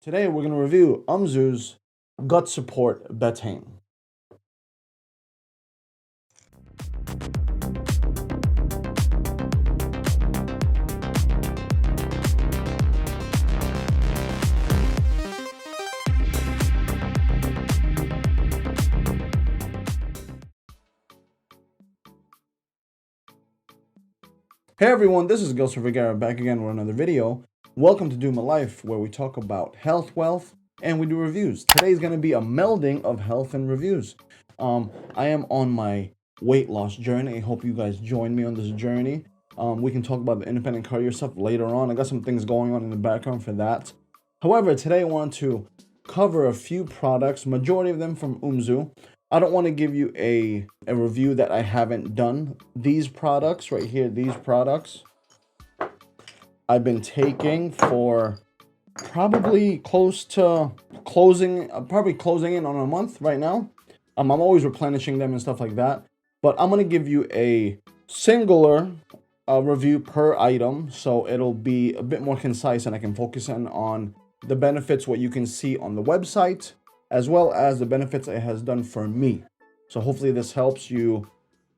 Today we're going to review Umzu's Gut Support Betaine. Hey everyone, this is Gilson Vergara back again with another video. Welcome to Do My Life, where we talk about health, wealth, and we do reviews. Today's going to be a melding of health and reviews. I am on my weight loss journey. I hope you guys join me on this journey. We can talk about the independent cardio stuff later on. I got some things going on in the background for that. However, today I want to cover a few products, majority of them from Umzu. I don't want to give you a review that I haven't done. These products right here, these products, I've been taking for probably closing in on a month right now. I'm always replenishing them and stuff like that. But I'm going to give you a singular review per item, so it'll be a bit more concise and I can focus on the benefits, what you can see on the website, as well as the benefits it has done for me. So hopefully this helps you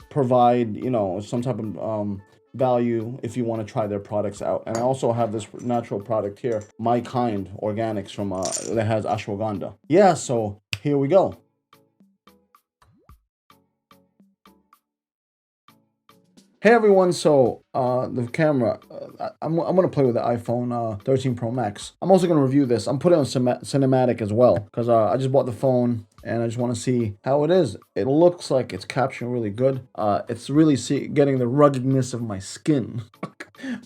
provide, some type of value if you want to try their products out. And I also have this natural product here, My Kind Organics from that has ashwagandha. Yeah, so here we go. Hey everyone, so the camera, I'm going to play with the iPhone 13 Pro Max. I'm also going to review this. I'm putting it on cinematic as well because I just bought the phone and I just want to see how it is. It looks like it's capturing really good. It's really getting the ruggedness of my skin.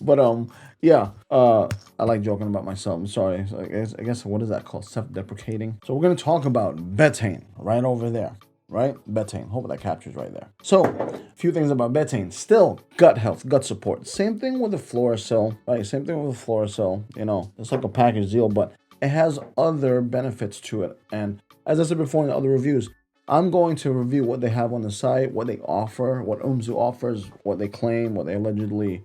But yeah, I like joking about myself. I'm sorry. So I guess what is that called? Self-deprecating. So we're going to talk about betaine right over there. Right? Betaine. Hope that captures right there. So, a few things about betaine. Still, gut health, gut support. Same thing with the Floracil, right? Same thing with the Floracil. It's like a package deal, but it has other benefits to it. And as I said before in the other reviews, I'm going to review what they have on the site, what they offer, what Umzu offers, what they claim, what they allegedly,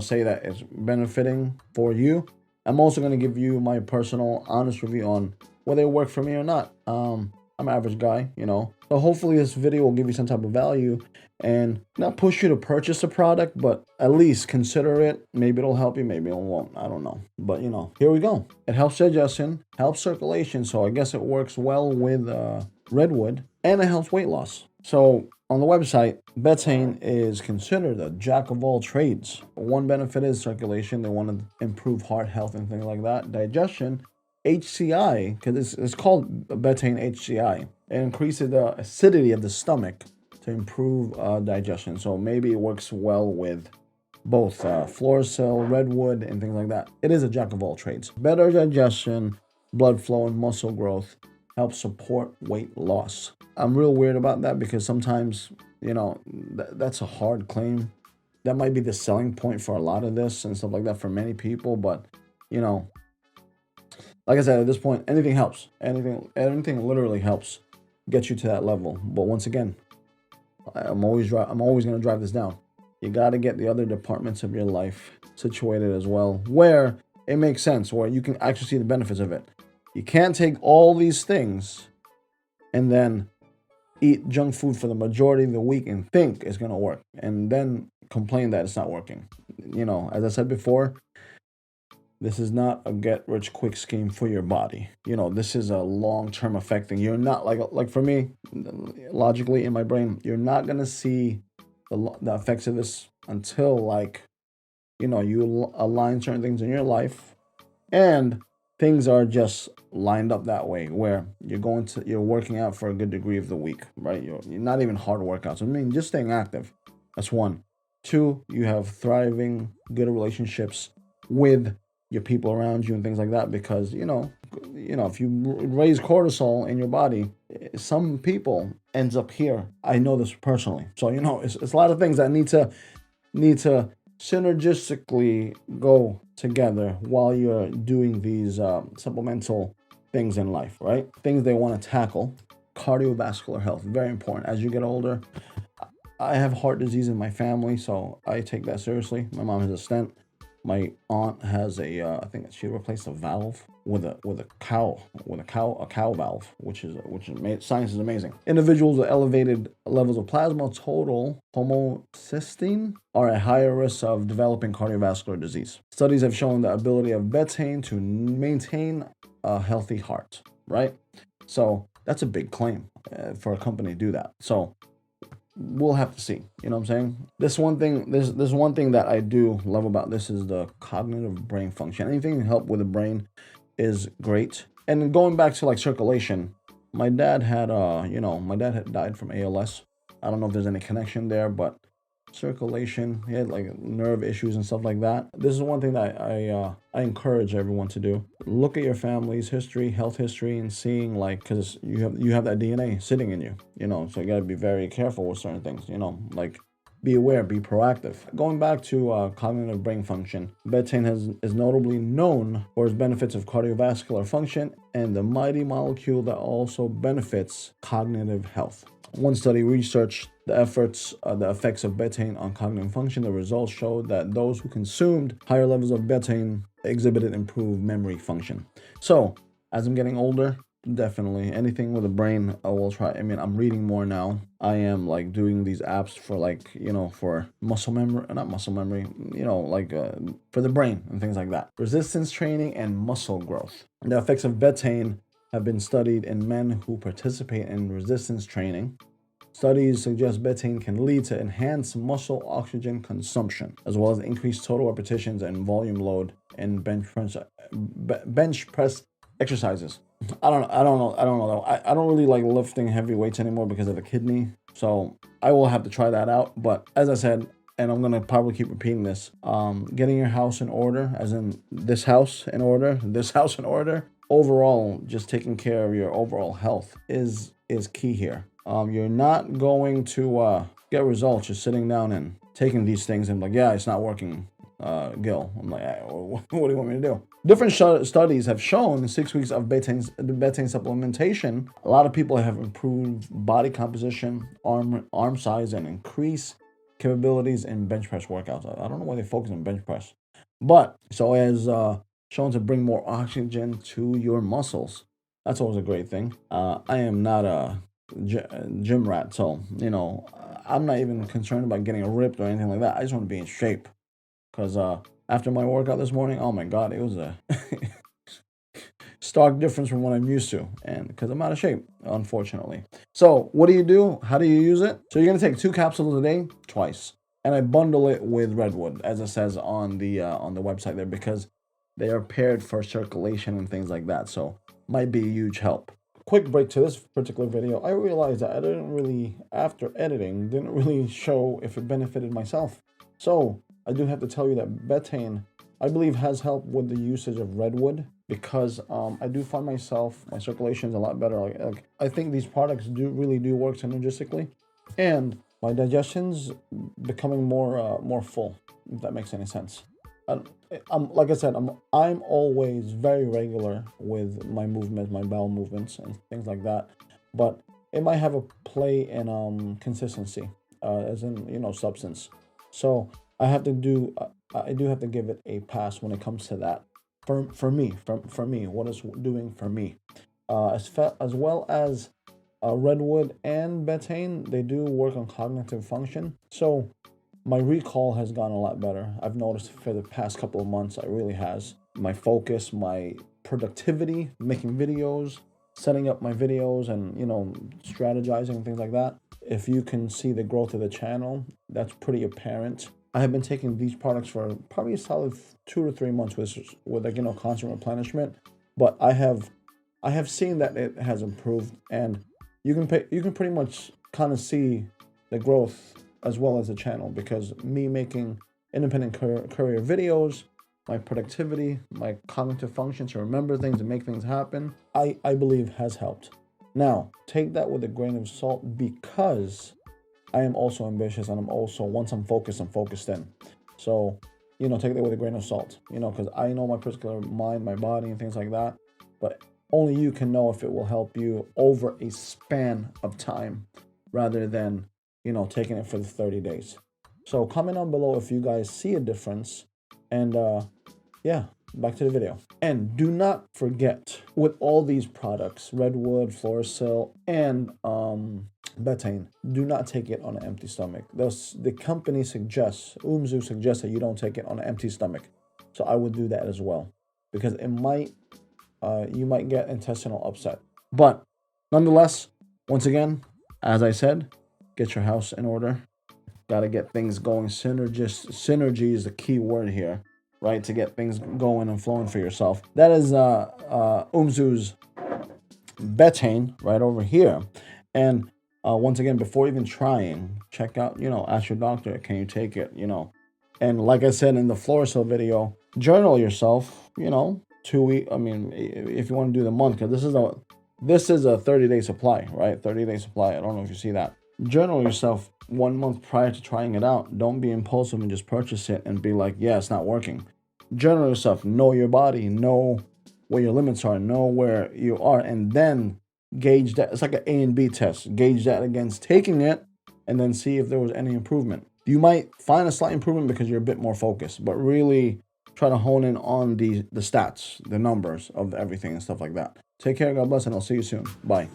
say that is benefiting for you. I'm also going to give you my personal, honest review on whether it worked for me or not. I'm an average guy, So hopefully this video will give you some type of value and not push you to purchase a product, but at least consider it. Maybe it'll help you, maybe it won't. I don't know. But, here we go. It helps digestion, helps circulation. So I guess it works well with redwood, and it helps weight loss. So on the website, betaine is considered a jack of all trades. One benefit is circulation. They want to improve heart health and things like that. Digestion. HCI, because it's called Betaine HCI. It increases the acidity of the stomach to improve digestion. So maybe it works well with both Floracil, redwood, and things like that. It is a jack of all trades. Better digestion, blood flow, and muscle growth helps support weight loss. I'm real weird about that because sometimes, that's a hard claim. That might be the selling point for a lot of this and stuff like that for many people, but, like I said, at this point, anything helps. Anything literally helps get you to that level. But once again, I'm always going to drive this down. You got to get the other departments of your life situated as well, where it makes sense, where you can actually see the benefits of it. You can't take all these things and then eat junk food for the majority of the week and think it's going to work, and then complain that it's not working. As I said before, this is not a get-rich-quick scheme for your body. This is a long-term effect thing. You're not, like for me, logically in my brain, you're not going to see the effects of this until, you align certain things in your life and things are just lined up that way where you're working out for a good degree of the week, right? You're not even hard workouts. Just staying active. That's one. Two, you have thriving, good relationships with your people around you and things like that, because if you raise cortisol in your body, some people ends up here. I know this personally, so it's a lot of things that need to synergistically go together while you're doing these supplemental things in life, right? Things they want to tackle. Cardiovascular health, very important. As you get older, I have heart disease in my family, so I take that seriously. My mom has a stent. My aunt has a, I think she replaced a valve with a cow valve, which science is amazing. Individuals with elevated levels of plasma total homocysteine are at higher risk of developing cardiovascular disease. Studies have shown the ability of betaine to maintain a healthy heart, right? So that's a big claim for a company to do that. So we'll have to see. You know what I'm saying? This one thing that I do love about this is the cognitive brain function. Anything to help with the brain is great. And going back to like circulation, my dad had died from ALS. I don't know if there's any connection there, but circulation, he had like nerve issues and stuff like that. This is one thing that I encourage everyone to do. Look at your family's history, health history, and seeing like, because you have that DNA sitting in you, so you got to be very careful with certain things, like be aware, be proactive. Going back to cognitive brain function, betaine is notably known for its benefits of cardiovascular function and the mighty molecule that also benefits cognitive health. One study researched the effects of betaine on cognitive function. The results showed that those who consumed higher levels of betaine exhibited improved memory function. So, as I'm getting older, definitely anything with a brain, I will try. I mean, I'm reading more now. I am like doing these apps for like, for muscle memory, not muscle memory, for the brain and things like that. Resistance training and muscle growth. The effects of betaine have been studied in men who participate in resistance training. Studies suggest betaine can lead to enhanced muscle oxygen consumption, as well as increased total repetitions and volume load in bench press exercises. I don't know though. I don't really like lifting heavy weights anymore because of the kidney. So I will have to try that out. But as I said, and I'm gonna probably keep repeating this, getting your house in order, as in this house in order, overall, just taking care of your overall health is key here. You're not going to get results just sitting down and taking these things and like, yeah, it's not working, Gil. I'm like, what do you want me to do? Different studies have shown 6 weeks of betaine supplementation, a lot of people have improved body composition, arm size, and increased capabilities in bench press workouts. I don't know why they focus on bench press, but so as shown to bring more oxygen to your muscles. That's always a great thing. I am not a gym rat, so I'm not even concerned about getting ripped or anything like that. I just want to be in shape, because after my workout this morning, oh my god, it was a stark difference from what I'm used to, and because I'm out of shape, unfortunately. So what do you do? How do you use it? So you're gonna take 2 capsules a day, twice, and I bundle it with redwood, as it says on the website there, because they are paired for circulation and things like that. So might be a huge help. Quick break to this particular video. I realized that I didn't really, after editing, didn't really show if it benefited myself. So I do have to tell you that betaine, I believe, has helped with the usage of redwood, because I do find my circulation is a lot better. Like I think these products really do work synergistically, and my digestion's becoming more full, if that makes any sense. I'm like I said, I'm always very regular with my movements, my bowel movements, and things like that. But it might have a play in consistency, as in substance. So I do have to give it a pass when it comes to that. For me, what it's doing for me, as well as redwood and betaine, they do work on cognitive function. So my recall has gone a lot better. I've noticed for the past couple of months, it really has. My focus, my productivity, making videos, setting up my videos, and strategizing and things like that. If you can see the growth of the channel, that's pretty apparent. I have been taking these products for probably a solid 2 to 3 months with constant replenishment, but I have seen that it has improved, and you can pretty much kind of see the growth as well as the channel, because me making independent courier videos, my productivity, my cognitive function to remember things and make things happen, I believe has helped. Now, take that with a grain of salt, because I am also ambitious, and I'm also, once I'm focused in. So, take that with a grain of salt, because I know my particular mind, my body, and things like that, but only you can know if it will help you over a span of time, rather than taking it for the 30 days. So comment down below if you guys see a difference, And yeah, back to the video. And do not forget, with all these products, Redwood, Florasil, and Betaine, do not take it on an empty stomach. The company suggests, Umzu suggests that you don't take it on an empty stomach. So I would do that as well, because it might, you might get intestinal upset. But nonetheless, once again, as I said, get your house in order. Got to get things going. Synergy is the key word here, right? To get things going and flowing for yourself. That is Umzu's Betaine right over here. And once again, before even trying, check out, ask your doctor, can you take it, And like I said in the Florasil video, journal yourself, 2 weeks. I mean, if you want to do the month, because this is a 30-day supply, right? 30-day supply. I don't know if you see that. Journal yourself 1 month prior to trying it out. Don't be impulsive and just purchase it and be like, yeah, it's not working. Journal yourself. Know your body. Know where your limits are. Know where you are. And then gauge that. It's like an A and B test. Gauge that against taking it and then see if there was any improvement. You might find a slight improvement because you're a bit more focused, but really try to hone in on the stats, the numbers of everything and stuff like that. Take care. God bless, and I'll see you soon. Bye.